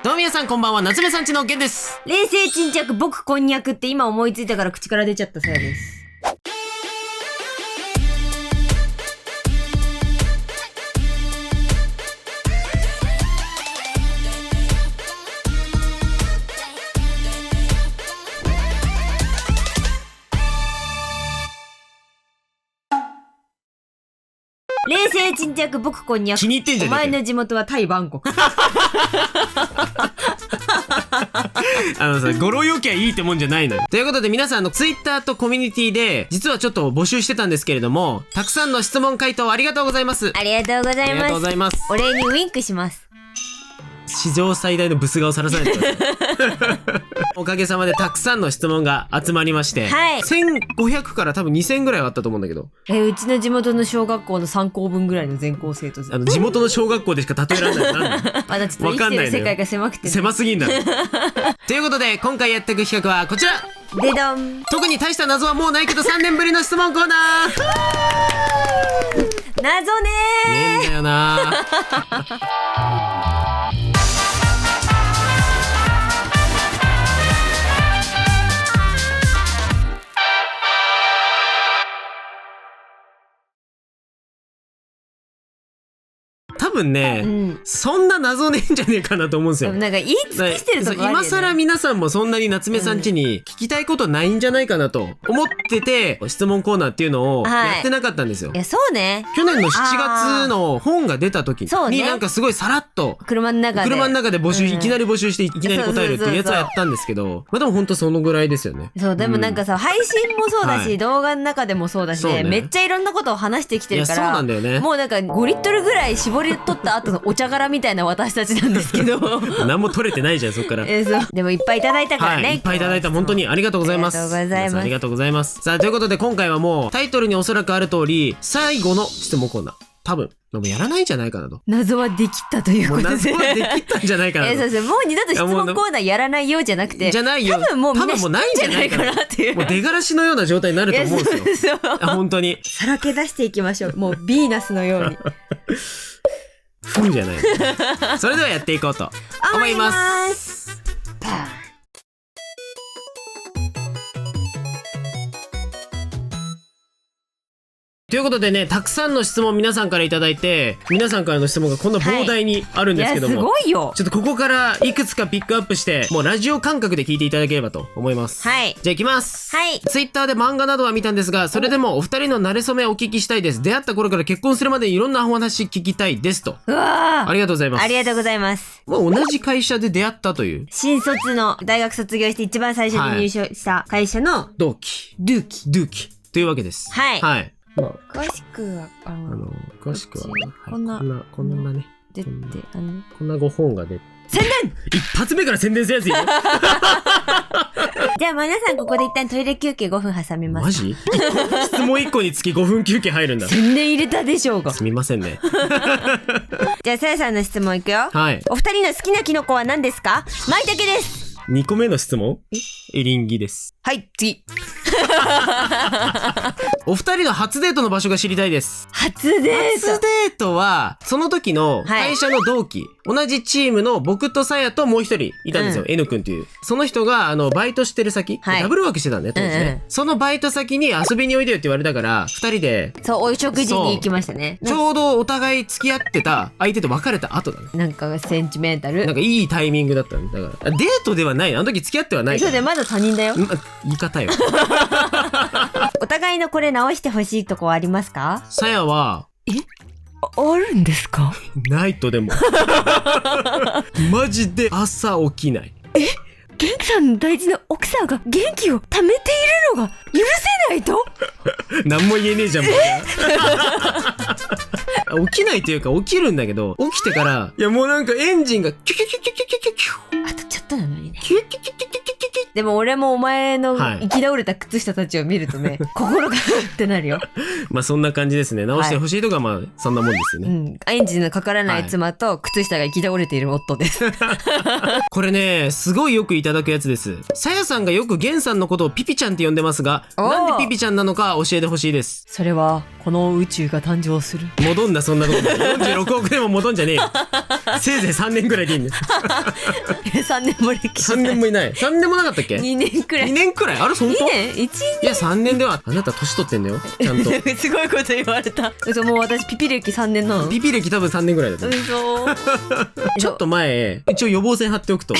どうも皆さんこんばんは、夏目さんちのげんです。冷静沈着僕こんにゃくって今思いついたから口から出ちゃったさやです。冷静沈着僕こんにゃく。気に入ってんじゃねえかよ。お前の地元はタイバンコク。語呂良きゃいいってもんじゃないのよ。ということで皆さんツイッターとコミュニティで実はちょっと募集してたんですけれども、たくさんの質問回答ありがとうございます。ありがとうございます。ありがとうございます。お礼にウィンクします。史上最大のブス顔さらされてたおかげさまでたくさんの質問が集まりまして、はい、1500から多分2000ぐらいはあったと思うんだけど、うちの地元の小学校の3校分ぐらいの全校生徒地元の小学校でしか例えられない。なんだまだちょっと生きてる世界が狭くて、ね、狭すぎんだろということで今回やっていく企画はこちら。でどん。特に大した謎はもうないけど3年ぶりの質問コーナー。謎ねー。ねえんだよな多分ね、そんな謎ねえんじゃねえかなと思うんですよ。なんか言い尽くしてるとこあるよね。今更皆さんもそんなに夏目さん家に聞きたいことないんじゃないかなと思ってて、質問コーナーっていうのをやってなかったんですよ。いや、そうね。去年の7月の本が出た時になんかすごいさらっと車の中で募集、いきなり募集していきなり答えるっていうやつはやったんですけど、まあでもほんとそのぐらいですよね。そう、でもなんかさ、配信もそうだし、動画の中でもそうだし、めっちゃいろんなことを話してきてるから、いやそうなんだよね。もうなんか5リットルぐらい絞り取った後のお茶殻みたいな私たちなんですけど何も取れてないじゃんそっから。そうでもいっぱいいただいたからね、はい、いっぱいいただいた。本当にありがとうございます。ありがとうございます。ありがとうございます。さあということで今回はもうタイトルにおそらくある通り最後の質問コーナー、多分でもやらないんじゃないかなと。謎はできたということで。謎はできたんじゃないかなと。そうそう、もう二度と質問コーナーやらないようじゃなくて、じゃないよ。多分もうみんな知ってんないんじゃないかなっていう。もう出がらしのような状態になると思うんですよ。本当に。さらけ出していきましょう。もうヴィーナスのように。ふんじゃない。それではやっていこうと思います。ということでね、たくさんの質問皆さんからいただいて、皆さんからの質問がこんな膨大にあるんですけども、いやすごいよ。ちょっとここからいくつかピックアップして、もうラジオ感覚で聞いていただければと思います。はい。じゃあ行きます。はい。ツイッターで漫画などは見たんですが、それでもお二人の馴れ初めお聞きしたいです。出会った頃から結婚するまでいろんなお話聞きたいですと。うわー。ありがとうございます。ありがとうございます。もう同じ会社で出会ったという。新卒の大学卒業して一番最初に入社した会社の同期。ドゥキというわけです。はい。はい。詳しくは詳しくは、こんなね出てこんなご本が出て宣伝一発目から宣伝するやついるじゃあ皆さんここで一旦トイレ休憩5分挟みます。マジ質問1個につき5分休憩入るんだ。宣伝入れたでしょうが。すみませんねじゃあさやさんの質問いくよ。はい。お二人の好きなキノコは何ですか？舞茸です。2個目の質問、エリンギです。はい、次。お二人の初デートの場所が知りたいです。初デートはその時の会社の同期、同じチームの僕とさやともう一人いたんですよ、N 君っていう。その人がバイトしてる先、ダブルワークしてたんだよ当時ね、そのバイト先に遊びにおいでよって言われたから2人でお食事に行きましたね。ちょうどお互い付き合ってた相手と別れた後だね。なんかセンチメンタル、なんかいいタイミングだったんだからデートではない、あの時付き合ってはないから。そうでまだ他人だよ。言い方よお互いのこれ直してほしいとこはありますか？さやはあるんですか？ないと。でもマジで朝起きない。元気さんの大事な奥さんが元気を貯めているのが許せないと何も言えねえじゃんもう起きないというか起きるんだけど、起きてからいやもうなんかエンジンがキュキュキュキュキュキュキュあとちょっとなのにね。キュキュキュキュキュキュキュでも俺もお前のはい行き倒れた靴下たちを見るとね、心がってなるよ。まあそんな感じですね。直してほしいとかまあそんなもんですよね。エンジンのかからない妻と靴下が行き倒れている夫です。これね、すごいよくいただくやつです。さやさんがよくゲンさんのことをピピちゃんって呼んでますが、なんでピピちゃんなのか教えてほしいです。それはこの宇宙が誕生する。戻んな、そんなこと46億でも戻んじゃねえよ。せいぜい3年くらいでいいんです。3年も歴史3年もいない。3年もなかったっけ？ 2年くらい。2年くらい？あれ本当？ 2年 ?1 いや3年ではあなた年取ってんだよ、ちゃんと。すごいこと言われた。嘘、もう私ピピ歴3年なの？ピピ歴多分3年ぐらいだと思う。嘘。ちょっと前、一応予防線張っておくと、3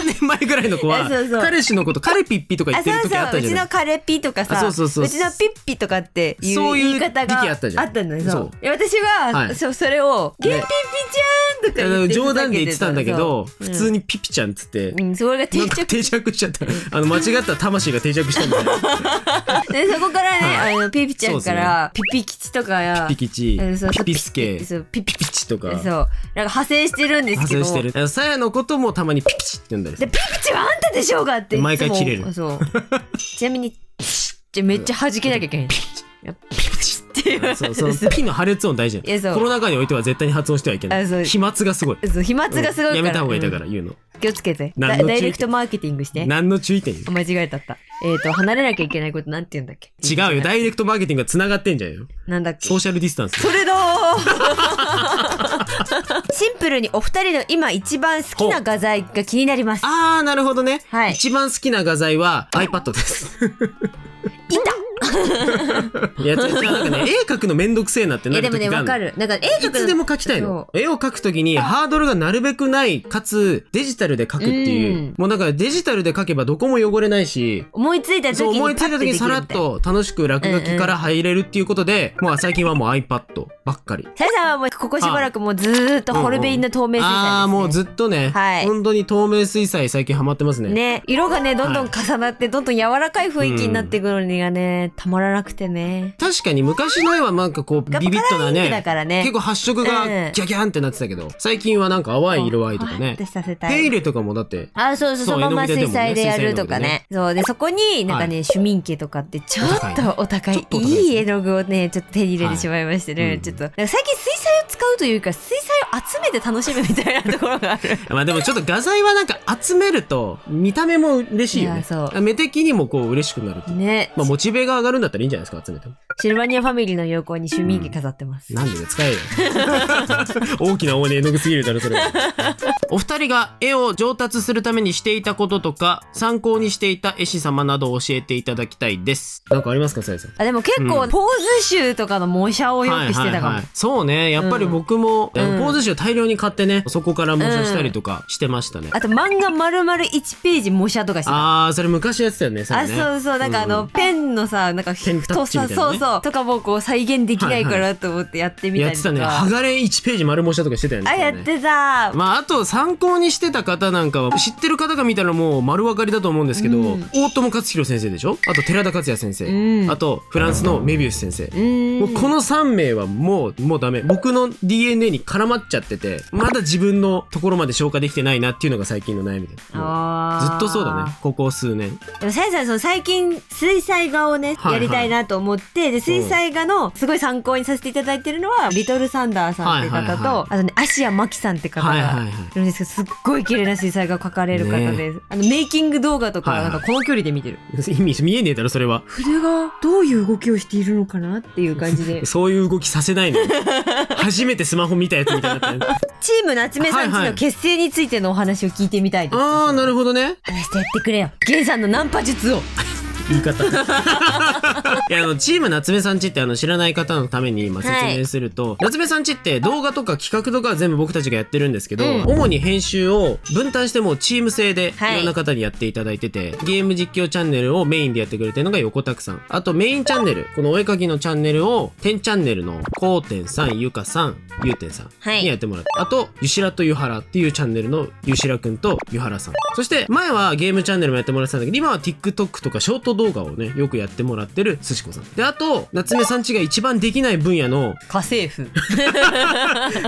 年前ぐらいの子は、そうそう彼氏のこと、彼ピッピとか言ってる時あったじゃない。うちの彼ピとかさ、そうそうそう、うちのピッピとかっていうそういう言い方が時期あったじゃん。あったのよ。そうそう。いや私は、はいそれを、ゲンピッピちゃんとか言って冗談で言ってたんだけど、そう普通にピピちゃんっつって、うん、それが定着。なんか定着しちゃった。間違った魂が定着したんだよ。で、そこからね、はピピちゃんから、ピピ吉とかや、ピピ吉、そうピピスケ、そうピピピチとか。そう。なんか派生してるんですけど。派生してる。さやのこともたまにピピチって言うんだよ。で、ピピチはあんたでしょうがっていつも。毎回切れる。そう。ちなみに、じゃめっちゃ弾けなきゃいけない。ピピチっていう。そう、そのピの破裂音大事なの。コロナ禍においては絶対に発音してはいけない。飛沫がすごい。そう、飛沫がすごいから。やめた方がいいだから言うの。気をつけて。ダイレクトマーケティングして。何の注意点？間違えたった。離れなきゃいけないことなんて言うんだっけ？違うよ。ダイレクトマーケティングが繋がってんじゃんよ。なんだっけ？ソーシャルディスタンス。それだーシンプルにお二人の今一番好きな画材が気になります。あー、なるほどね。はい。一番好きな画材は iPad です。いたいや、なんかね、絵描くのめんどくせえなってなる時がある。でもね、わかる。なんか絵描くのいつでも描きたいの。絵を描くときにハードルがなるべくない、かつデジタルで描くっていう。もうだからデジタルで描けばどこも汚れないし、思いついた時に思いついた時にさらっと楽しく落書きから入れるっていうことで、もう最近はもう iPad ばっかり。さやさんはもうここしばらくもうずーっとホルベインの透明水彩ですね。あー、もうずっとね、本当に透明水彩最近ハマってますね。ね、色がね、どんどん重なって、どんどん柔らかい雰囲気になっていくのにがね、たまらなくてね。確かに昔の絵はなんかこうビビッとなね、結構発色がギャギャンってなってたけど、最近はなんか淡い色合いとかね、手入れとかもだって、そうそう、そのまま水彩でやるとかね。そうで、そこになんかね、シュミンケとかってちょっとお高い、いい絵の具をね、ちょっと手に入れてしまいましてね、ちょっと最近水彩を使うというか、水彩を集めて楽しむみたいなところがある。まあでもちょっと画材はなんか集めると見た目も嬉しいよね。目的にもこう嬉しくなるね。まあモチベが上がるんだったらいいんじゃないですか、集めても。シルバニアファミリーの横にシュミンケ飾ってます。なんで使えよ。大きな大絵の具すぎるだろそれは。お二人が絵を上達するためにしていたこととか参考にしていた絵師様などを教えていただきたいです。なんかありますか、さやさん。でも結構ポーズ集とかの模写をよくしてたかも。そうね、やっぱり僕もポーズ集大量に買ってね、そこから模写したりとかしてましたね。あと漫画丸々1ページ模写とかしてた。それ昔やってたよね。そうそう、なんかペンのさ、なんか太さ、そうそうとかもこう再現できないからと思ってやってみたりとか。やってたね。剥がれ1ページ丸模写とかしてたよね。やってた。まああと参考にしてた方なんかは知ってる方が見たらもう丸分かりだと思うんですけど、大友克洋先生でしょ、あと寺田克也先生、あとフランスのメビウス先生、もうこの3名はもうダメ。僕の DNA に絡まっちゃってて、まだ自分のところまで消化できてないなっていうのが最近の悩みで、ずっとそうだね、ここ数年。でもさやさん、最近水彩画をね、やりたいなと思って、で水彩画のすごい参考にさせていただいてるのはリトルサンダーさんっていう方と、あとね芦屋真紀さんって方がいるんですけど、すっごい綺麗な水彩画を描かれる方で、メイキング動画とかなんかこの距離で見てる。意味見えねえだろそれは。筆がどういう動きをしているのかなっていう感じで。そういう動きさせないの。初めてスマホ見たやつみたいになってる。チーム夏目さんちの結成についてのお話を聞いてみたいです。なるほどね。話してやってくれよ、ゲンさんのナンパ術を。言い方。いや、チーム夏目さんちって知らない方のために説明すると、夏目さんちって動画とか企画とかは全部僕たちがやってるんですけど、主に編集を分担してもチーム制でいろんな方にやっていただいてて、ゲーム実況チャンネルをメインでやってくれてるのが横田さん。あとメインチャンネル、このお絵かきのチャンネルを10チャンネルのこうてんさん、ゆかさん、ゆうてんさんにやってもらって、あとゆしらとゆはらっていうチャンネルのゆしらくんとゆはらさん。そして前はゲームチャンネルもやってもらってたんだけど、今は TikTok とかショート動動画をねよくやってもらってるすしこさんで、あと夏目さんちが一番できない分野の家政婦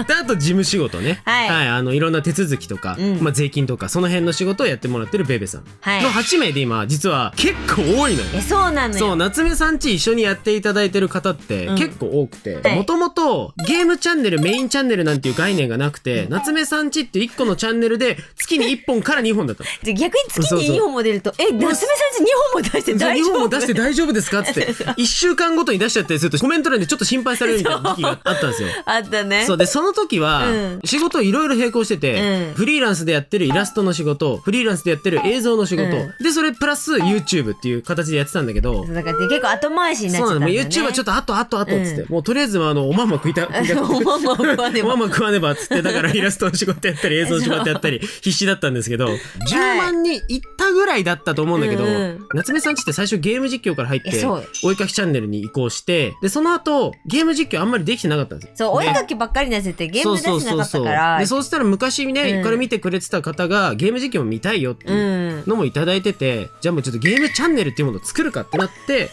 であと事務仕事ね、はい、いろんな手続きとか、税金とかその辺の仕事をやってもらってるベベさんの8名で今実は結構多いのよ。そうなのよ。そう、夏目さんち一緒にやっていただいてる方って結構多くて、もともとゲームチャンネルメインチャンネルなんていう概念がなくて、夏目さんちって1個のチャンネルで月に1本から2本だったの。逆に月に2本も出ると夏目さんち2本も出して大丈夫？2本も出して大丈夫ですかっつって1週間ごとに出しちゃったりするとコメント欄でちょっと心配されるみたいな時期があったんですよ。あったね。そうでその時は仕事いろいろ並行してて、フリーランスでやってるイラストの仕事、フリーランスでやってる映像の仕事、でそれプラス YouTube っていう形でやってたんだけど、だから結構後回しになっちゃったんだね。そうなの、YouTube はちょっと後っつって、もうとりあえずおまんま食わねばっつって、だからイラストの仕事やったり映像の仕事やったり必死だったんですけど、10万人いったぐらいだったと思うんだけど、夏目さんちって最初ゲーム実況から入ってお絵かきチャンネルに移行して、でその後ゲーム実況あんまりできてなかったんですよ。そう、お絵かきばっかりになっててゲーム出してなかったから。でそうしたら昔ね、から見てくれてた方がゲーム実況も見たいよっていうのもいただいてて、じゃあもうちょっとゲームチャンネルっていうものを作るかってなって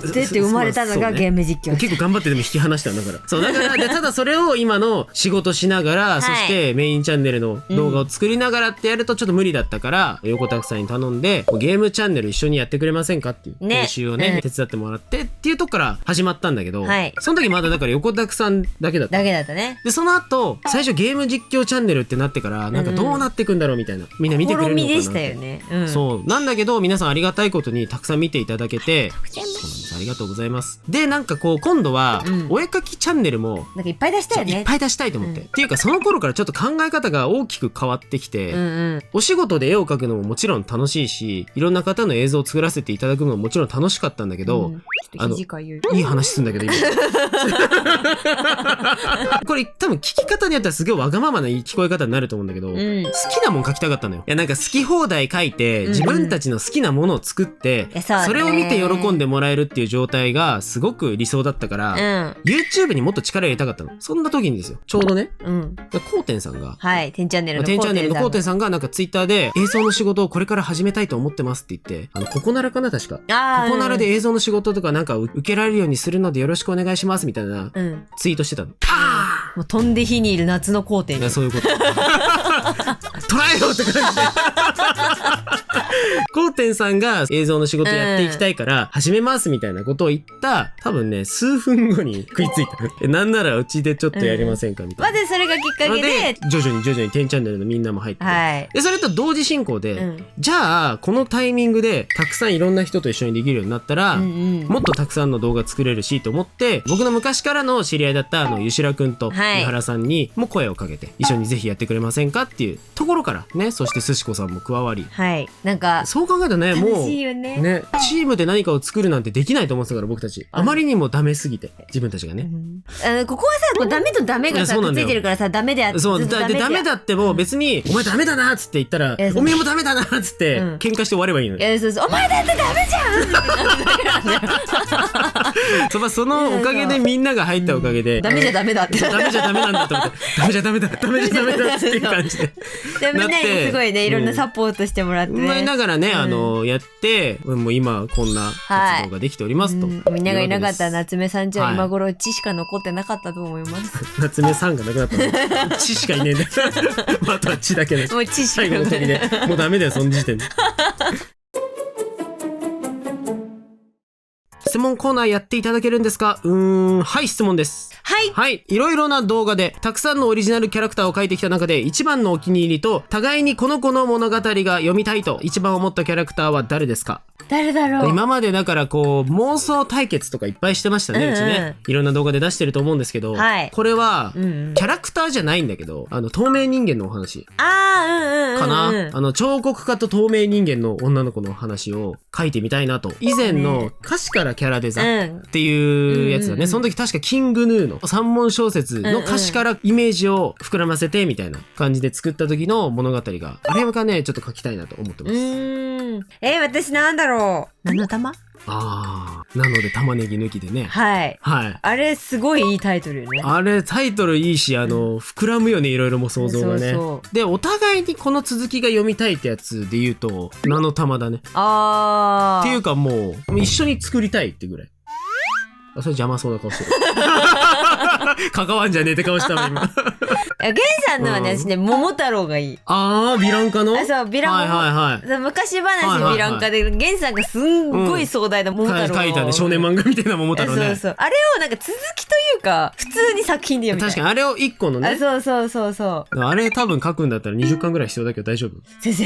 って生まれたのがゲーム実況、結構頑張ってでも引き離したんだから。そうだからでただそれを今の仕事しながら、そしてメインチャンネルの動画を作りながらってやるとちょっと無理だったから、横田さんに頼んでゲームチャンネル一緒にやってくれませんかっていう練習をね、手伝ってもらってっていうとこから始まったんだけど、その時まだだから横田さんだけだったね。でその後最初ゲーム実況チャンネルってなってからなんかどうなってくんだろうみたいな、みんな見てくれるのかなって。試みでしたよね。そうなんだけど皆さんありがたいことにたくさん見ていただけて、そうなんです、ありがとうございます。でなんかこう今度はお絵描きチャンネルもなんかいっぱい出したいよね。いっぱい出したいと思って、っていうかその頃からちょっと考え方が大きく変わってきて、お仕事で絵を描くのももちろん楽しいし、いろんな方の映像を作らせていただくのももちろん楽しかったんだけど、いい話するんだけど今これ多分聞き方によってはすげえわがままな聞こえ方になると思うんだけど、好きなもん描きたかったのよ。いやなんか好き放題描いて自分たちの好きなものを作って、それを見て喜んでもらえるっていう状態がすごく理想だったから、YouTube にもっと力入れたかったの。そんな時にですよ、ちょうどね、こうてんさんが、てんチャンネルのこうてんさんがなんかツイッターで映像の仕事をこれから始めたいと思ってますって言って、ここならかな確か、ここならで映像の仕事とかなんか受けられるようにするのでよろしくお願いしますみたいなツイートしてたの。もう飛んで火にいる夏のコーテン。そういうこと捉えようって感じでコーテンさんが映像の仕事やっていきたいから始めますみたいなことを言った多分ね数分後に食いついたなんならうちでちょっとやりませんかみたいな、でそれがきっかけで徐々に10チャンネルのみんなも入って、でそれと同時進行で、じゃあこのタイミングでたくさんいろんな人と一緒にできるようになったら、もっとたくさんの動画作れるしと思って、僕の昔からの知り合いだったゆしらくんと井原さんにも声をかけて一緒にぜひやってくれませんかっていうところからね、そしてすしこさんも加わり、なんかそう考えたらね、もう楽しいよね。チームで何かを作るなんてできないと思ってたから僕たち、あまりにもダメすぎて自分たちがね、ここはさこうダメとダメがさくっついてるからさ、ダメであってそうダメだっても別にお前ダメだなっつって言ったらお前もダメだなっつって喧嘩して終わればいいのに、そうお前だってダメじゃんそのおかげでみんなが入ったおかげで、ダメじゃダメだってダメじゃダメなんだと思って、ダメじゃダメだっていう感じでみんなにすごいねいろんなサポートしてもらってね、思いながらねやってもう今こんな活動ができておりますと、みんながいなかったら夏目さんじゃ今頃血しか残ってなかったと思います夏目さんがなくなったの血しかいねえんだよあとは血だけでもう血しか最後の鳥でもうダメだよその時点で質問コーナーやっていただけるんですか？はい、質問です。はい、いろいろな動画でたくさんのオリジナルキャラクターを描いてきた中で一番のお気に入りと互いにこの子の物語が読みたいと一番思ったキャラクターは誰ですか？誰だろう。今までだからこう妄想対決とかいっぱいしてましたね、うちね。いろんな動画で出してると思うんですけど、これはキャラクターじゃないんだけど、透明人間のお話かな。彫刻家と透明人間の女の子の話を書いてみたいなと。以前の歌詞からキャラデザっていうやつだね。その時確かキングヌーの三文小説の歌詞からイメージを膨らませてみたいな感じで作った時の物語があれがねちょっと書きたいなと思ってます。私なんだろう。何の玉？なので玉ねぎ抜きでね。はい。はい。あれすごいいいタイトルよね。あれタイトルいいし、膨らむよね、いろいろも想像がね。そうで、お互いにこの続きが読みたいってやつで言うと、名の玉だね。っていうかもう、一緒に作りたいってぐらい。それ邪魔そうな顔してる。関わんじゃねえって顔したわ今。ゲンさんのはね、私ね、桃太郎がいい。美談家の？そう、美談家。はいはい。昔話美談家で、ゲンさんがすんごい壮大な桃太郎を書いたね、少年漫画みたいな桃太郎ね。そうそう。あれをなんか続きというか、普通に作品で読みたい。確かに、あれを一個のね。そう。あれ多分書くんだったら20巻ぐらい必要だけど大丈夫？先生、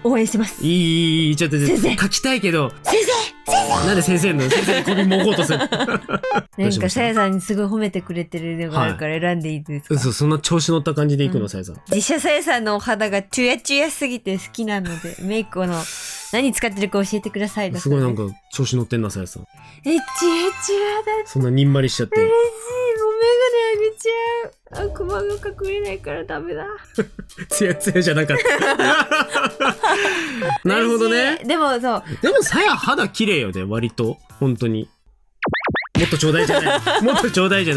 応援してます。いい、ちょっと先生書きたいけど。先生なんで先生の先生に首もごうとする。なんかさやさんにすごい褒めてくれてるのがあるから選んでいいですか？そんな調子乗った感じでいくの、さやさん。自社さやさんのお肌がチュヤチュヤすぎて好きなので、メイクの何使ってるか教えてください。すごいなんか調子乗ってんな、さやさん。チュヤチュヤだ。そんなにんまりしちゃって。嬉しい。もうメガネあげちゃう。クマが隠れないからダメだ。ツヤツヤじゃなかった。なるほどね。でもさや肌綺麗よね、割と。本当に。もっとちょうだいじゃな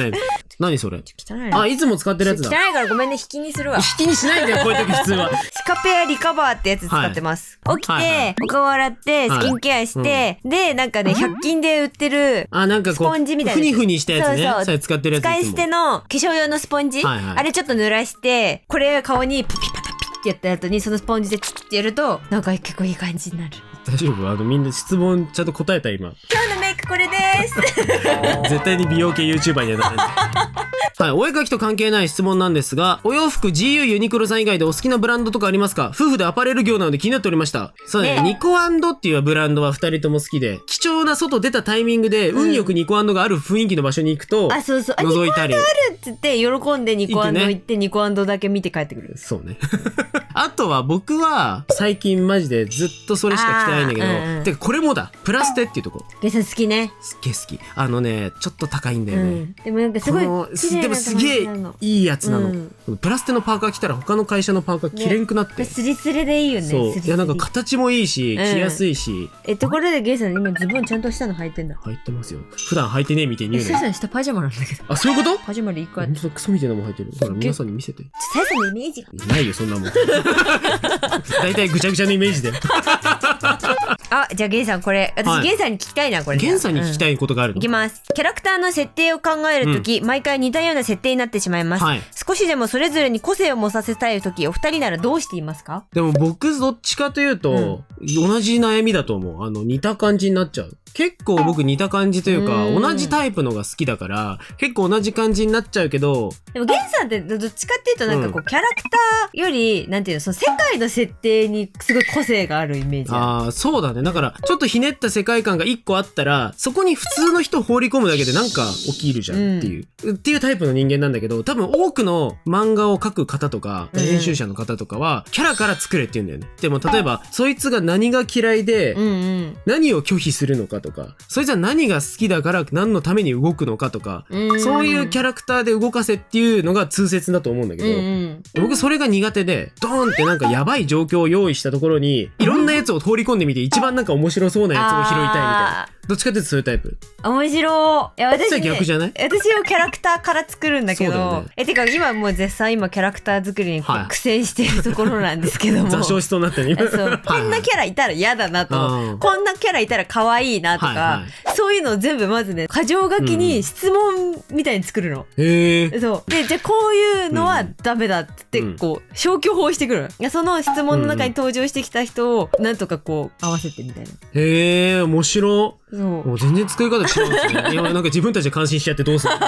い。何それ？汚い。いつも使ってるやつだ。汚いからごめんね、引きにするわ。引きにしないでよ、こういう時普通は。シカペアリカバーってやつ使ってます。起きて、お顔洗って、スキンケアして、で、なんかね、100均で売ってる、なんかこう、スポンジみたいな。ふにふにしたやつね。それ使ってるやつ。使い捨ての化粧用のスポンジ。あれちょっと濡らして、これ顔にピピパパピってやった後に、そのスポンジでチッってやると、なんか結構いい感じになる。大丈夫？みんな質問ちゃんと答えた今。今日のメイクこれです。絶対に美容系 YouTuber にはならない。はい、お絵描きと関係ない質問なんですが、お洋服 GU ユニクロさん以外でお好きなブランドとかありますか？夫婦でアパレル業なので気になっておりました。そうね、ニコ&っていうブランドは2人とも好きで、貴重な外出たタイミングで、運よくニコ&がある雰囲気の場所に行くと、覗いたり。ニコ&あるって言って、喜んでニコ&行って、ニコ&だけ見て帰ってくる。そうね。あとは僕は、最近マジでずっとそれしか着てないんだけど、てかこれもだ、プラステっていうとこ。ゲさん好きね。すっげえ好き。ちょっと高いんだよね。でもなんかすごい、でもすげえいいやつなの。プラステのパーカー着たら他の会社のパーカー着れんくなって。スリスリでいいよね。そう。いやなんか形もいいし、着やすいし。ところでゲイさん今ズボンちゃんとしたの履いてんだ。履いてますよ。普段履いてねえみたいに言うの。さやさん下パジャマなんだけど。そういうこと？パジャマで一個ある。ほんとクソみたいなもん履いてる。だから皆さんに見せて。さやさんのイメージが。ないよそんなもん。大体ぐちゃぐちゃのイメージで。じゃあゲンさんこれ、私ゲンさんに聞きたいな、これ。ゲンさんに聞きたいことがあるの？いきます。キャラクターの設定を考えるとき、毎回似たような設定になってしまいます。少しでもそれぞれに個性を持たせたいとき、お二人ならどうしていますか？でも僕どっちかというと、同じ悩みだと思う。似た感じになっちゃう。結構僕似た感じというか、同じタイプのが好きだから、結構同じ感じになっちゃうけど。でもゲンさんってどっちかっていうとなんかこう、キャラクターより、なんていうの、その世界の設定にすごい個性があるイメージ。そうだね。だから、ちょっとひねった世界観が一個あったら、そこに普通の人を放り込むだけでなんか起きるじゃんっていう、っていうタイプの人間なんだけど、多分多くの漫画を描く方とか、編集者の方とかは、キャラから作れって言うんだよね。でも例えば、そいつが何が嫌いで、何を拒否するのかとか、そいつは何が好きだから何のために動くのかとか、そういうキャラクターで動かせっていうのが通説だと思うんだけど、僕それが苦手で、ドーンってなんかやばい状況を用意したところに、いろんなやつを通り込んでみて、一番なんか面白そうなやつを拾いたいみたいな。どっちかっていうとそういうタイプ。面白い。いや私ね、逆じゃない？私はキャラクターから作るんだけど、てか今もう絶賛今キャラクター作りに苦戦してるところなんですけども。座礁しそうになってね。そうこんなキャラいたら嫌だなと、こんなキャラいたら可愛いなとか、そういうのを全部まずね、箇条書きに質問みたいに作るの。そうで、じゃあこういうのはダメだってこう消去法してくる。その質問の中に登場してきた人をなんとかこう合わせてみたいな。面白。もう全然作り方違うんですね。いやなんか自分たちで感心しちゃってどうするの？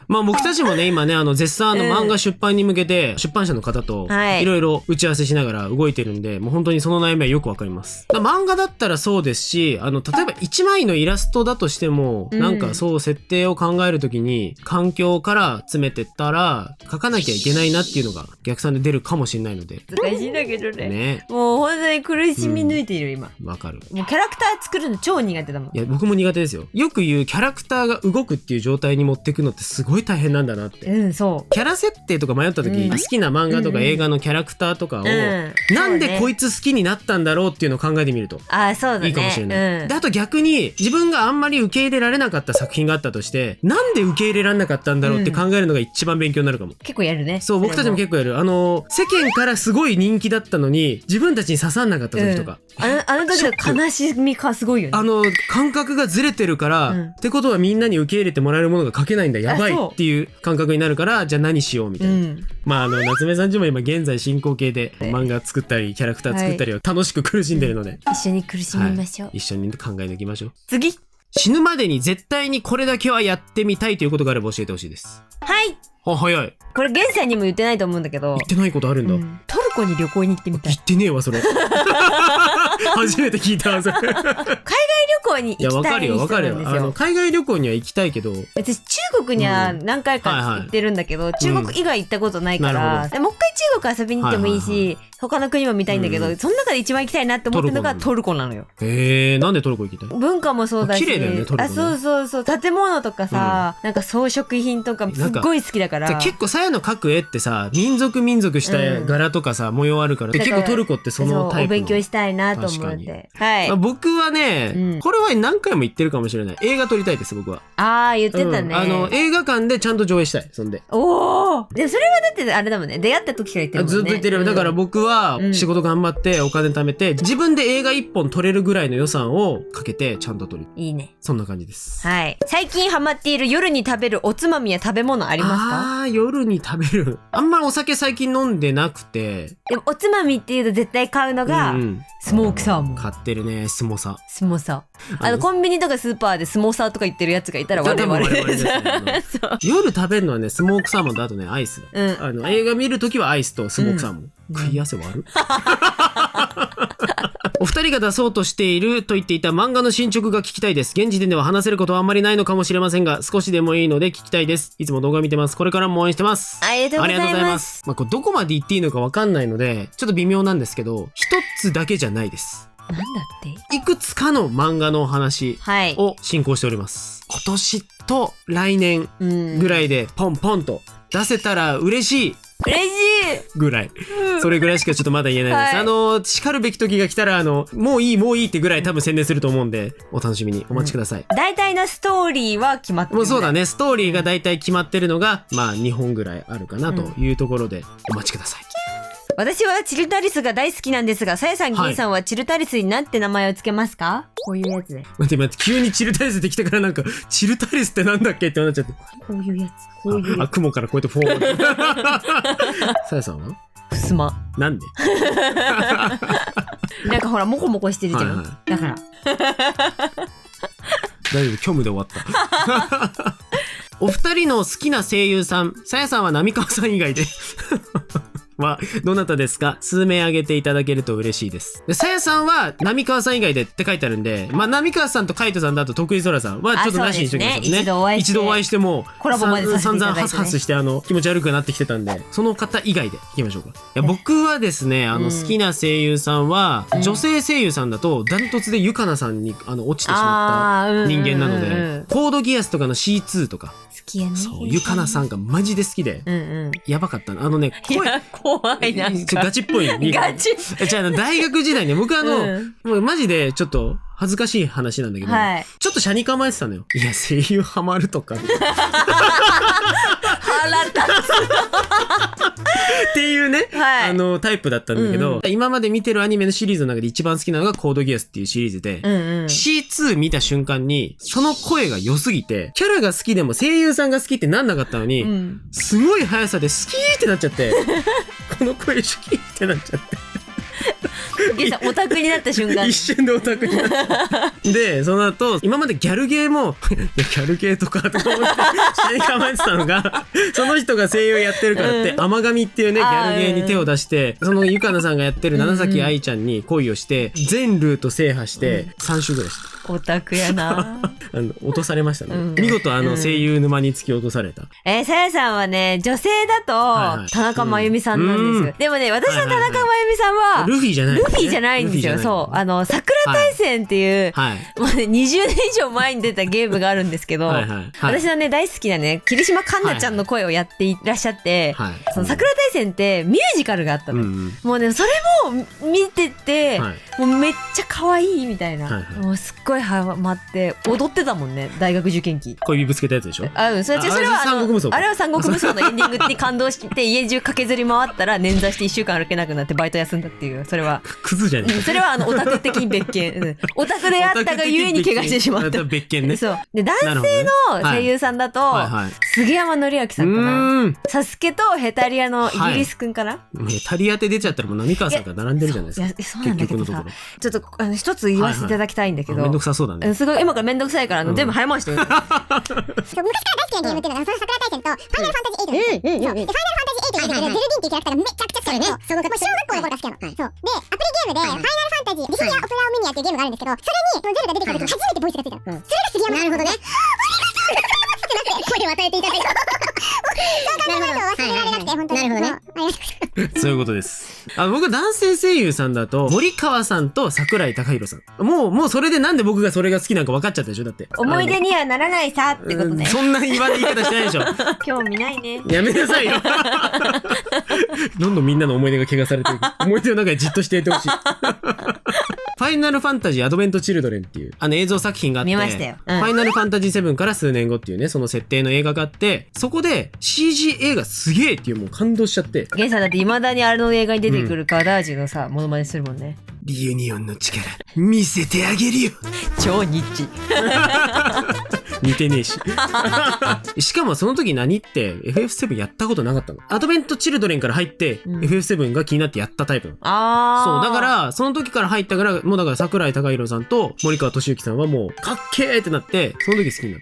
まあ僕たちもね今ね絶賛漫画出版に向けて出版社の方といろいろ打ち合わせしながら動いてるんで、もう本当にその悩みはよくわかります。漫画だったらそうですし、例えば1枚のイラストだとしても、なんかそう設定を考えるときに環境から詰めてったら書かなきゃいけないなっていうのが逆算で出るかもしれないので。難しいんだけどね。もうう本当に苦しみ抜いている今。わかる。もうキャラクター作るの超苦手だもん。いや、僕も苦手ですよ。よく言うキャラクターが動くっていう状態に持っていくのってすごい大変なんだなって。うん、そう。キャラ設定とか迷った時、好きな漫画とか映画のキャラクターとかを、なんでこいつ好きになったんだろうっていうのを考えてみるといいかもしれない。で、あと逆に自分があんまり受け入れられなかった作品があったとして、なんで受け入れられなかったんだろうって考えるのが一番勉強になるかも。結構やるね。そう、僕たちも結構やる。世間からすごい人気だったのに自分たちに刺さんなかった時とか、あの時の悲しみかすごいよね。感覚がずれてるから、ってことはみんなに受け入れてもらえるものが書けないんだ、やばいっていう感覚になるから、じゃあ何しようみたいな。まあ夏目さんちも今現在進行形で漫画作ったりキャラクター作ったりを楽しく苦しんでるので、一緒に苦しみましょう。一緒に考えていきましょう。次。死ぬまでに絶対にこれだけはやってみたいということがあれば教えてほしいです。はい。早い。これ現在にも言ってないと思うんだけど。言ってないことあるんだ。トルコに旅行に行ってみたい。言ってねえわそれ。初めて聞いたわそれ。海外旅行に行きたい人なんですよ。いや、わかるよ。海外旅行には行きたいけど、私中国には何回か行ってるんだけど、中国以外行ったことないから、もう一回中国遊びに行ってもいいし、他の国も見たいんだけど、その中で一番行きたいなって思ってるのがトルコなのよ。なんでトルコ行きたい？文化もそうだし、綺麗だよねトルコね。そう建物とかさ、なんか装飾品とかすっごい好きだから。結構さやの描く絵ってさ、民族した柄とかさ、模様あるから、結構トルコってそのタイプの。お勉強したいなと思って。はい。僕はね、これは何回も言ってるかもしれない。映画撮りたいです僕は。言ってたね。映画館でちゃんと上映したい。そんで。おお。でそれはだってあれだもんね。出会った時から言ってるもんね。ずっと言ってる。だから僕は仕事頑張ってお金貯めて、自分で映画1本撮れるぐらいの予算をかけてちゃんと撮る。いいね。そんな感じです。はい。最近ハマっている夜に食べるおつまみや食べ物ありますか？夜に食べる。あんまりお酒最近飲んでなくて。でもおつまみっていうと絶対買うのが、スモークサーモン。買ってるね、スモサ。コンビニとかスーパーでスモサーとか言ってるやつがいたら我々です夜食べるのはね、スモークサーモンとあとね、アイス。映画見るときはアイスとスモークサーモン。食い合わせはある？お二人が出そうとしていると言っていた漫画の進捗が聞きたいです。現時点では話せることはあんまりないのかもしれませんが、少しでもいいので聞きたいです。いつも動画見てます。これからも応援してます。ありがとうございます。これどこまで言っていいのかわかんないので、ちょっと微妙なんですけど、一つだけじゃないです。なんだって？いくつかの漫画のお話を進行しております。今年と来年ぐらいでポンポンと出せたら嬉しい。ぐらい。それぐらいしかちょっとまだ言えないです。叱るべき時が来たら、もういいってぐらい多分宣伝すると思うんで、お楽しみにお待ちください。大体のストーリーは決まってる。もうそうだね。ストーリーが大体決まってるのが、まあ2本ぐらいあるかなというところで、お待ちください。私はチルタリスが大好きなんですが、さやさん、銀さんはチルタリスに何て名前をつけますか？こういうやつで。待って、急にチルタリスできたからなんか、チルタリスってなんだっけってなっちゃって。こういうやつ。雲からこうやってフォーン。さやさんは？ふすま。なんで？なんかほら、モコモコしてるじゃん。だから。大丈夫、虚無で終わった。お二人の好きな声優さん、さやさんは浪川さん以外で。どなたですか？数名挙げていただけると嬉しいです。さやさんは浪川さん以外でって書いてあるんで、浪川さんとカイトさんだと徳井空さんはちょっとなしにしときましょうね。一度お会いしてもコラボまでさせていただいて、ね、散々ハスハスして気持ち悪くなってきてたんで、その方以外でいきましょうか。いや僕はですね、好きな声優さんは、女性声優さんだとダントツでゆかなさんに落ちてしまった人間なので、コードギアスとかの C2 とか。そう、ゆかなさんがマジで好きで、やばかったの。声怖いな。ガチっぽい。ガチ。じゃあ大学時代ね、僕もうマジでちょっと恥ずかしい話なんだけど、ちょっと車に構えてたのよ。いや、声優ハマるとか。腹立つ。っていうね、タイプだったんだけど、今まで見てるアニメのシリーズの中で一番好きなのがコードギアスっていうシリーズで、C2 見た瞬間に、その声が良すぎて、キャラが好きでも声優さんが好きってなんなかったのに、すごい速さで好きってなっちゃって、この声好きってなっちゃって。オタクになった瞬間一瞬でオタクになったで、その後今までギャルゲーもギャルゲーとかとか思って下に構えてたのが、その人が声優やってるからって甘神っていうねギャルゲーに手を出して、そのゆかなさんがやってる七崎愛ちゃんに恋をして全ルート制覇して3週ぐらいした。オタクやな。落とされましたね、見事声優沼に突き落とされた。さやさんはね、女性だと田中真由美さんなんですよ。でもね、私の田中真由美さんはルフィじゃない。ルフィじゃないんですよ。そう。桜大戦っていう、もうね、20年以上前に出たゲームがあるんですけど、私のね、大好きなね、桐島環奈ちゃんの声をやっていらっしゃって、その桜大戦ってミュージカルがあったの。もうね、それも見てて、もうめっちゃ可愛いみたいな。もうすっごいハマって踊ってたもんね、大学受験期。小指ぶつけたやつでしょ？それは三国無双。あれは三国無双のエンディングに感動して家中駆けずり回ったら捻挫して1週間歩けなくなってバイト休んだっていう、それはクズじゃねえ。それはオタク的に別件。オタクであったがゆえに怪我してしまった。別件ね。そうで、男性の声優さんだと杉山紀明さんかな。サスケとヘタリアのイギリスくんかな。ヘタリアって出ちゃったらもう浪川さんが並んでるじゃないですか。そうなんだけどさ、ちょっと一つ言わせていただきたいんだけど、めんどくさそうだね。すごい今からめんどくさいから全部早回して。昔から大好きなゲームっていうのが、その桜大戦とファイナルファンタジー8なんですよ。で、ファイナルファンタジー8に出てくるゼルディンっていうキャラクターがめちゃくちゃ好きなの。もう小学校の頃から好きなの。そう。で、アプリゲームで、ファイナルファンタジー、ディスニア・オペラ・オミニアっていうゲームがあるんですけど、それに、ゼルダ出てきた時初めてボイスがついたの。それが杉山。なるほどね。ってなって、声を与えていただいた。そう考えると忘れられなくて、本当に。なるほどね。そういうことです。僕男性声優さんだと森川さんと桜井貴弘さん。もうそれでなんで僕がそれが好きなのか分かっちゃったでしょ。だって思い出にはならないさってことね。そんな言い方してないでしょ。興味ないね。やめなさいよ。どんどんみんなの思い出が怪我されてる。思い出の中でじっとしてやってほしい。ファイナルファンタジーアドベントチルドレンっていう映像作品があって、見ましたよ。ファイナルファンタジー7から数年後っていうね、その設定の映画があって、そこで CG 映画すげえっていうもう感動しちゃって。ゲンさんだって未だにあれの映画に出てくるガダージュのさ、モノマネするもんね。リユニオンの力見せてあげるよ。超ニッチ。似てねえし。しかもその時何って FF7 やったことなかったの。アドベントチルドレンから入って、FF7 が気になってやったタイプなの。そうだからその時から入ったから、もうだから桜井貴弘さんと森川俊之さんはもうかっけーってなって、その時好きになっ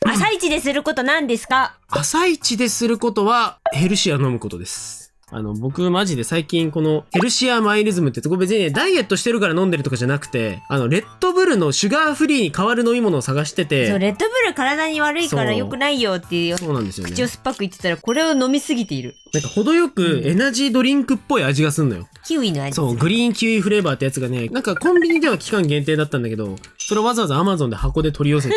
た。朝一ですること何ですか？朝一ですることはヘルシア飲むことです。僕マジで最近このヘルシアマイリズムってとこ別にね、ダイエットしてるから飲んでるとかじゃなくて、レッドブルのシュガーフリーに代わる飲み物を探してて。そう、レッドブル体に悪いから良くないよっていう。そうなんですよね。口を酸っぱく言ってたら、これを飲みすぎている。なんか程よくエナジードリンクっぽい味がすんのよ。キウイの味。そう、グリーンキウイフレーバーってやつがね、なんかコンビニでは期間限定だったんだけど、それをわざわざ Amazon で箱で取り寄せて、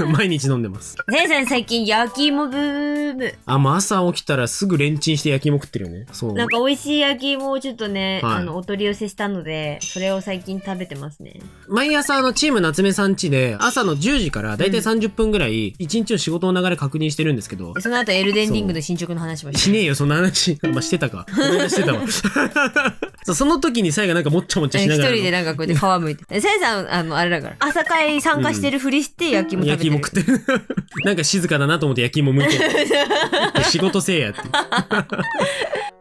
毎日飲んでます。ねえさん最近焼き芋ブーム。もう朝起きたらすぐレンチンして焼き芋食ってるよね。そう。なんか美味しい焼き芋をちょっとね、お取り寄せしたので、それを最近食べてますね。毎朝チーム夏目さん家で、朝の10時からだいたい30分ぐらい、1日の仕事の流れ確認してるんですけど。その後エルデンリングの進捗の話もしねえよ、そんな話。してたか。してたわ。その時にさえがなんかもっちゃもっちゃしながら。一人でなんかこうやって皮むいて。せいさん、あれだから。朝会参加してるふりして焼き芋食べてる。焼き芋食ってる。なんか静かだなと思って焼き芋向いてる。仕事せえやって。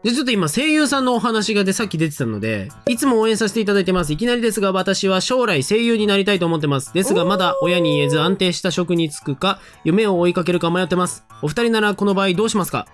で、ちょっと今声優さんのお話がさっき出てたので、いつも応援させていただいてます。いきなりですが、私は将来声優になりたいと思ってます。ですが、まだ親に言えず安定した職に就くか、夢を追いかけるか迷ってます。お二人ならこの場合どうしますか？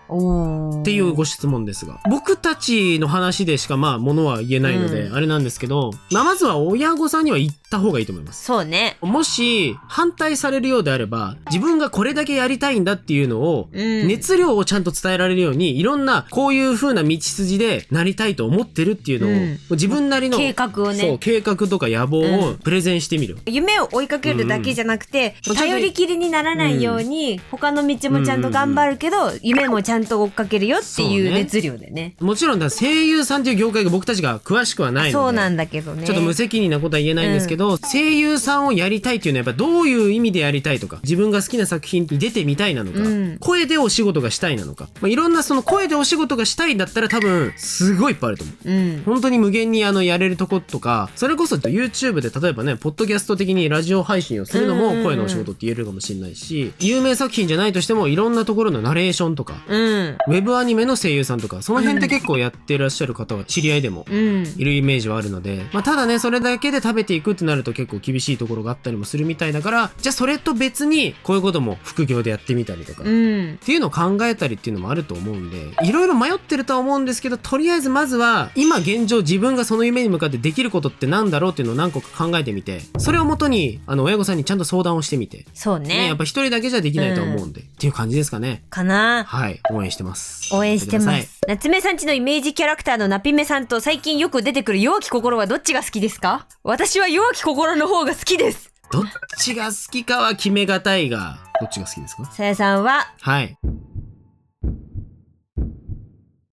っていうご質問ですが。僕たちの話でしかものは言えないので、あれなんですけど、まずは親御さんには言った方がいいと思います。そうね。もし、反対されるようであれば、自分がこれだけやりたいんだっていうのを、熱量をちゃんと伝えられるように、いろんな、こういう風な道筋でなりたいと思ってるっていうのを、自分なりの計画をね。そう、計画とか野望をプレゼンしてみる。夢を追いかけるだけじゃなくて、頼りきりにならないように、他の道もちゃんと頑張るけど、夢もちゃんと追っかけるよっていう熱量でね。もちろん声優さんっていう業界が僕たちが詳しくはないので、そうなんだけどね。ちょっと無責任なことは言えないんですけど、声優さんをやりたいっていうのはやっぱどういう意味でやりたいとか、自分が好きな作品に出てみたいなのか、声でお仕事がしたいなのか、いろんなその声でお仕事がしたいんだったら多分すごいいっぱいあると思う。本当に無限にやれるとことか、それこそ YouTube で例えばね、ポッドキャスト的にラジオ配信をするのも声のお仕事って言えるかもしれないし、有名作品じゃないとしてもいろんなところのナレーションとか、ウェブアニメの声優さんとか、その辺って結構やってらっしゃる方は知り合いでもいるイメージはあるので、ただね、それだけで食べていくってなると結構厳しいところがあったりもするみたいだから、じゃあそれと別にこういうことも副業でやってみたりとか、っていうのを考えたりっていうのもあると思うんで、いろいろ迷ってるとは思うんですけど、とりあえずまずは今現状自分がその夢に向かってできることってなんだろうっていうのを何個か考えてみて、それをもとに親御さんにちゃんと相談をしてみて、そうね。やっぱ一人だけじゃできないと思うんで、っていう感じですかね。かな。はい、応援してます。応援してます。夏目さんちのイメージキャラクターのなぴめさんと最近よく出てくる弱き心はどっちが好きですか？私は弱き心の方が好きです。どっちが好きかは決めがたいが、どっちが好きですか？さやさんは、はい。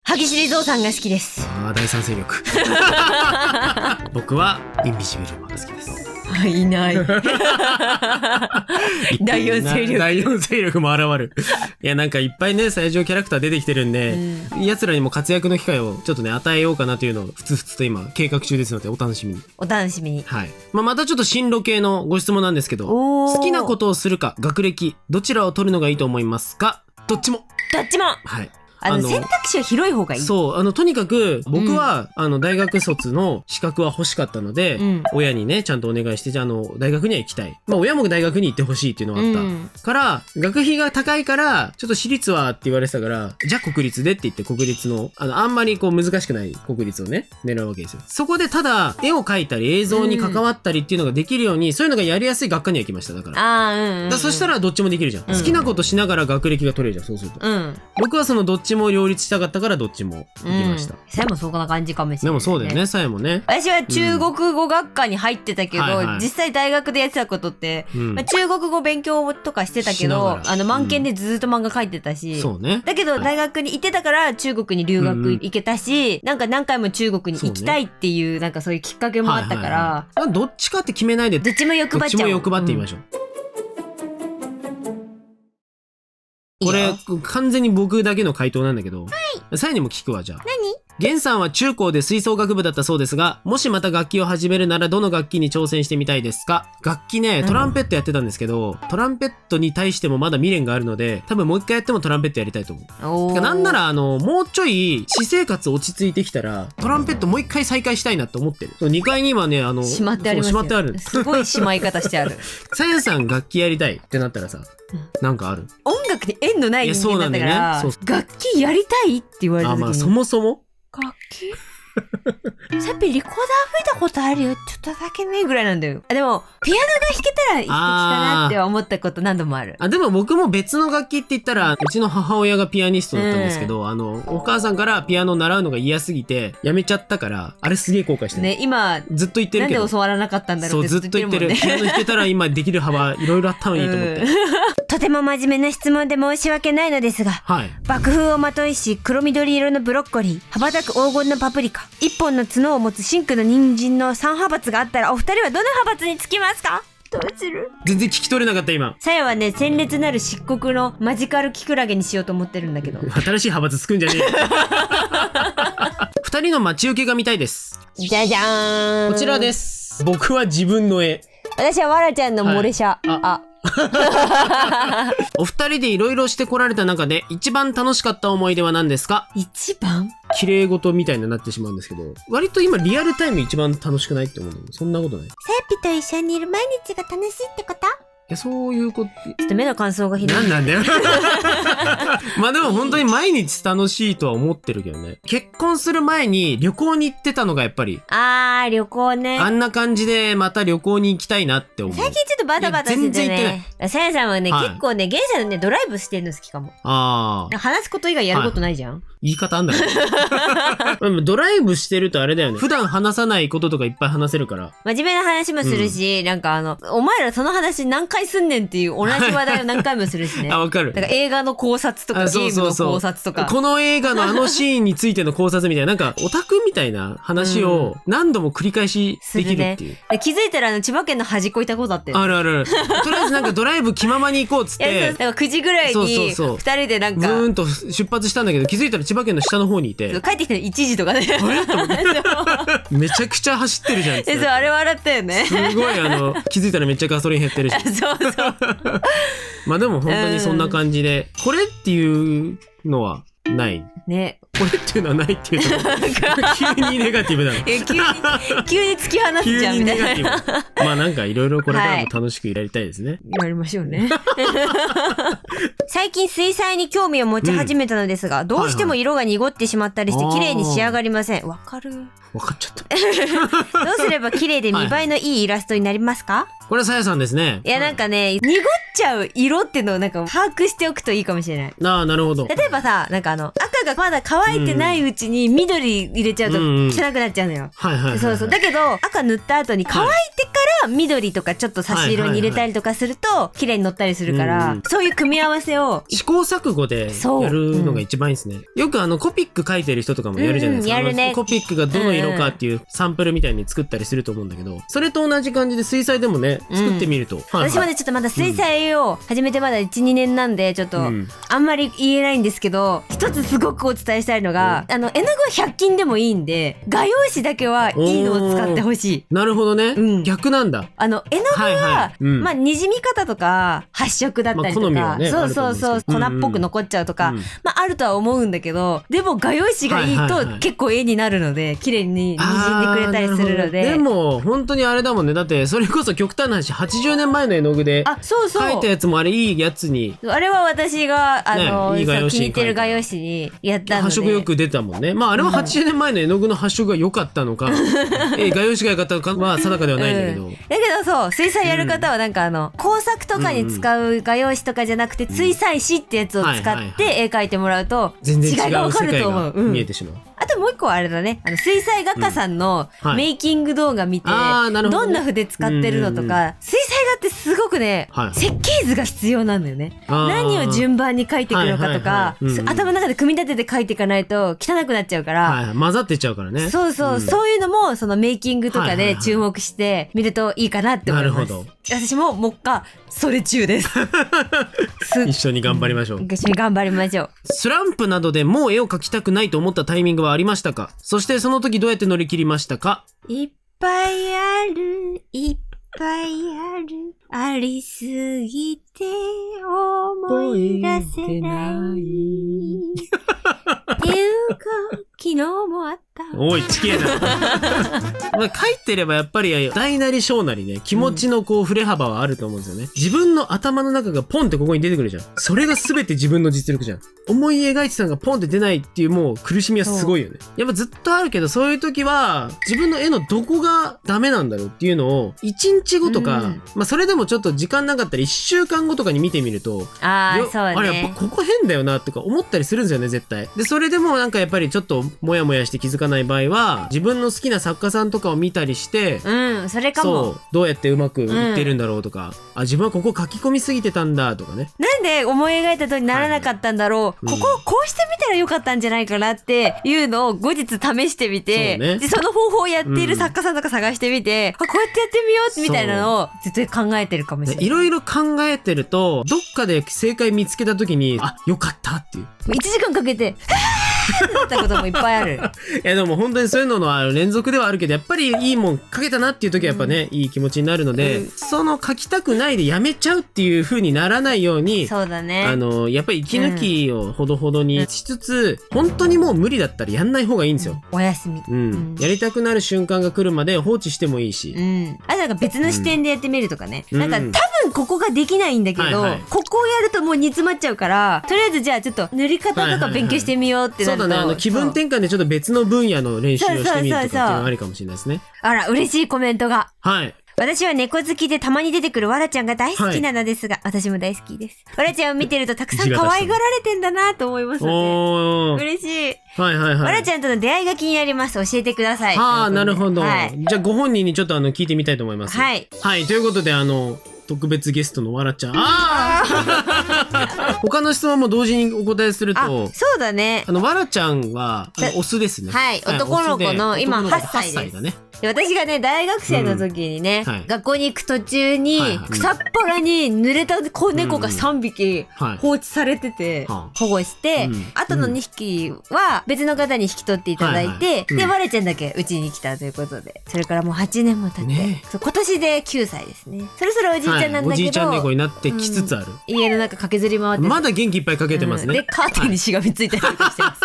歯ぎしりぞうさんが好きです。第三勢力。僕はインビジブルマンが好きです。いない。第四勢力。第四勢力も現る。いや、なんかいっぱいね、最上キャラクター出てきてるんで、奴らにも活躍の機会をちょっとね、与えようかなというのをふつふつと今計画中ですので、お楽しみに。お楽しみに。はい。またちょっと進路系のご質問なんですけど、好きなことをするか、学歴、どちらを取るのがいいと思いますか？どっちも。どっちも。はい。選択肢は広い方がいい。そう、とにかく、僕は、大学卒の資格は欲しかったので、親にね、ちゃんとお願いして、じゃあ、大学には行きたい。親も大学に行ってほしいっていうのがあったから、学費が高いから、ちょっと私立はって言われてたから、じゃあ国立でって言って国立の、あんまりこう難しくない国立をね、狙うわけですよ。そこでただ、絵を描いたり映像に関わったりっていうのができるように、そういうのがやりやすい学科には行きました。だから。そしたらどっちもできるじゃん。好きなことしながら学歴が取れるじゃん、そうすると。僕はそのどっちも両立したかったからどっちも行きました。さやもそんな感じかもしれない。でもそうだよね、さやもね。私は中国語学科に入ってたけど、実際大学でやってたことって、中国語勉強とかしてたけど、満研でずっと漫画描いてたし、そうね。だけど大学に行ってたから中国に留学行けたし、なんか何回も中国に行きたいっていう、なんかそういうきっかけもあったから、どっちかって決めないで、どっちも欲張っちゃう。どっちも欲張ってみましょう。これ完全に僕だけの回答なんだけど、さやにも聞くわ。じゃあゲンさんは中高で吹奏楽部だったそうですが、もしまた楽器を始めるならどの楽器に挑戦してみたいですか？楽器ね、トランペットやってたんですけど、トランペットに対してもまだ未練があるので、多分もう一回やってもトランペットやりたいと思う。てかなんならもうちょい私生活落ち着いてきたらトランペットもう一回再開したいなって思ってる。2階にはねしまってありますよ。しまってある。すごいしまい方してある。さやさん楽器やりたいってなったらさ、なんかある？音楽に縁のない人間だったから、楽器やりたいって言われた時に、そもそも楽器さっきリコーダー吹いたことあるよ、ちょっとだけねぐらいなんだよ。でもピアノが弾けたら素敵だなって思ったこと何度もある。でも僕も別の楽器って言ったら、うちの母親がピアニストだったんですけど、お母さんからピアノ習うのが嫌すぎてやめちゃったから、あれすげえ後悔してるね。今ずっと言ってるけど、なんで教わらなかったんだろうってずっと言ってる。ピアノ弾けたら今できる幅いろいろあったのにと思って。とても真面目な質問で申し訳ないのですが、爆風をまといし黒緑色のブロッコリー、羽ばたく黄金のパプリカ、一本の角を持つ真紅の人参の3派閥があったら、お二人はどの派閥につきますか？どうする？全然聞き取れなかった今。さやはね、鮮烈なる漆黒のマジカルキクラゲにしようと思ってるんだけど。新しい派閥つくんじゃねえよ。二人の待ち受けが見たいです。じゃじゃーん。こちらです。僕は自分の絵。私はわらちゃんのモレシャ。お二人でいろいろしてこられた中で一番楽しかった思い出は何ですか？一番？綺麗事みたいになってしまうんですけど、割と今リアルタイム一番楽しくないって思うの？そんなことない。さやぴと一緒にいる毎日が楽しいってこと？そういうこと。ちょっと目の感想がひどい。なんだよ。まあでも本当に毎日楽しいとは思ってるけどね。結婚する前に旅行に行ってたのがやっぱり。旅行ね。あんな感じでまた旅行に行きたいなって思う。最近ちょっとバタバタしててね。全然行ってない。さやさんはね、結構ね、現在のね、ドライブしてるの好きかも。話すこと以外やることないじゃん。言い方あんだろ。ドライブしてるとあれだよね。普段話さないこととかいっぱい話せるから。真面目な話もするし、なんかお前らその話何回すんねんっていう同じ話題を何回もするしね。わかる。だから映画の考察とかゲームの考察とか。この映画のあのシーンについての考察みたいな、なんかオタクみたいな話を何度も繰り返しできるっていう。気づいたら千葉県の端っこいたことあって。あるある。とりあえずなんかドライブ気ままに行こうっつって。なんか9時ぐらいに二人でなんか。ずーんと出発したんだけど、気づいたら千葉県の下の方にいて。帰ってきたら1時とかね。めちゃくちゃ走ってるじゃんって。あれ笑ったよね。すごい気づいたらめっちゃガソリン減ってるし。そうそう。まあでも本当にそんな感じで、これっていうのはない。ね。これっていうのはないっていうと急にネガティブなの。急に突き放すじゃんみたいな。急にネガティブ。まあなんかいろいろこれからも楽しくやりたいですね。やりましょうね。最近水彩に興味を持ち始めたのですが、どうしても色が濁ってしまったりして綺麗に仕上がりません。わかる。わかっちゃった。どうすれば綺麗で見栄えのいいイラストになりますか？これはさやさんですね。いやなんかね、濁っちゃう色っていうのをなんか把握しておくといいかもしれない。ああ、なるほど。例えばさ、なんか赤がまだ乾いてないうちに緑入れちゃうと汚くなっちゃうのよ。はいはい。そうそう。だけど赤塗った後に乾いてから緑とかちょっと差し色に入れたりとかすると綺麗に乗ったりするから、そういう組み合わせを試行錯誤でやるのが一番いいですね。よくコピック書いてる人とかもやるじゃないですか。やるね。コピックがどの色かっていうサンプルみたいに作ったりすると思うんだけど、それと同じ感じで水彩でもね、作ってみると。私もね、ちょっとまだ水彩を始めてまだ1、2年なんで、ちょっとあんまり言えないんですけど、一つすごくお伝えしたいのが、絵の具は100均でもいいんで、画用紙だけはいいのを使ってほしい。なるほどね。逆なんだ。絵の具は、まあ、にじみ方とか、発色だったりとか、そうそうそう、粉っぽく残っちゃうとか、まあ、あるとは思うんだけど、でも画用紙がいいと結構絵になるので、綺麗に滲んでくれたりするので。でも、本当にあれだもんね。だって、それこそ極端な話、80年前の絵の具で、描いたやつもあれいいやつに。あれは私が、気に入ってる画用紙にやったので。発色よく出たもんね。まあ、あれは80年前の絵の具の発色が良かったのか、画用紙が良かったのかは定かではないんだけど。だけどそう、水彩やる方はなんか工作とかに使う画用紙とかじゃなくて、水彩紙ってやつを使って絵描いてもらうと、違いがわかると思う。見えてしまう。あともう一個はあれだね。水彩画家さんのメイキング動画見て、どんな筆使ってるのとか、水彩画ってすごくね、設計図が必要なんだよね。何を順番に描いていくのかとか、頭の中で組み立てて描いていかないと汚くなっちゃうから。混ざってっちゃうからね。そうそう、そういうのもそのメイキングとかで注目して見るといいかなって思います。なるほど。私も目下それ中です。一緒に頑張りましょう。一緒に頑張りましょう。スランプなどでもう絵を描きたくないと思ったタイミングはありましたか？そしてその時どうやって乗り切りましたか？いっぱいある、いっぱいある、ありすぎて思い出せない。っていうか、昨日もあった。おい、ちけえな。まあ、書いてればやっぱり大なり小なりね、気持ちの振れ幅はあると思うんですよね。自分の頭の中がポンってここに出てくるじゃん。それが全て自分の実力じゃん。思い描いてたのがポンって出ないっていうもう苦しみはすごいよね。やっぱずっとあるけど、そういう時は自分の絵のどこがダメなんだろうっていうのを1日後とか、まあそれでもちょっと時間なかったら1週間後とかに見てみると、あれやっぱここ変だよなとか思ったりするんですよね、絶対。で、それでもなんかやっぱりちょっとモヤモヤして気づかない場合は、自分の好きな作家さんとかを見たりして、それかも。そう、どうやってうまくいってるんだろうとか、自分はここ書き込みすぎてたんだとかね。なんで思い描いた通りにならなかったんだろう、ここをこうしてみたらよかったんじゃないかなっていうのを後日試してみて、でその方法をやっている作家さんとか探してみて、こうやってやってみようみたいなのを絶対考えてるかもしれない。いろいろ考えてると、どっかで正解見つけた時に、よかったっていう。1時間かけて、ってなったこともいっぱいある。いやでも本当にそういうのの連続ではあるけど、やっぱりいいもん書けたなっていう時はやっぱね、いい気持ちになるので、その書きたくないでやめちゃうっていう風にならないように、そうだね。やっぱり息抜きをほどほどにしつつ、本当にもう無理だったらやんない方がいいんですよ。お休み。やりたくなる瞬間が来るまで放置してもいいし。あとなんか別の視点でやってみるとかね。なんか多分ここができないんだけど、ここをやるともう煮詰まっちゃうから、とりあえずじゃあちょっと塗り方とか勉強してみようってなると。そうだね、気分転換でちょっと別の分野の練習をしてみるとかっていうのがありかもしれないですね。あら、嬉しいコメントが。はい。私は猫好きでたまに出てくるわらちゃんが大好きなのですが、私も大好きです。わらちゃんを見てるとたくさん可愛がられてんだなと思いますので。嬉しい。はいはいはい。わらちゃんとの出会いが気になります。教えてください。なるほど。じゃあご本人にちょっと聞いてみたいと思います。はい。はい、ということで特別ゲストのわらちゃん。他の質問も同時にお答えすると。そうだね。わらちゃんは、オスですね。はい。男の子の今8歳です。私がね、大学生の時にね、学校に行く途中に、草っぱらに濡れた子猫が3匹放置されてて、保護して、あとの2匹は別の方に引き取っていただいて、で、わらちゃんだけうちに来たということで、それからもう8年も経って、今年で9歳ですね。そろそろおじいちゃんなんだけど、おじいちゃん猫になってきつつある。家の中駆けずり回ってまだ元気いっぱいかけてますね。でカーテンにしがみついたりとかしてます。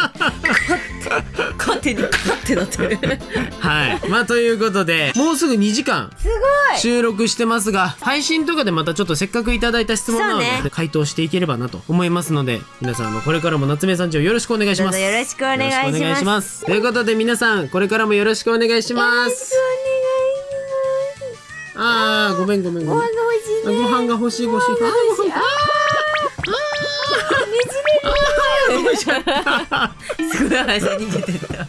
カーテンにカッてなってる。はい。まあということで、もうすぐ2時間すごい。収録してますが、配信とかでまたちょっとせっかくいただいた質問なので、そうね回答していければなと思いますので、皆さんこれからも夏目さんちをよろしくお願いします。どうぞよろしくお願いします。よろしくお願いします。ということで皆さんこれからもよろしくお願いします。あー、ごめんごめんごめん。ご飯が欲しいご飯。すごい話逃げてった。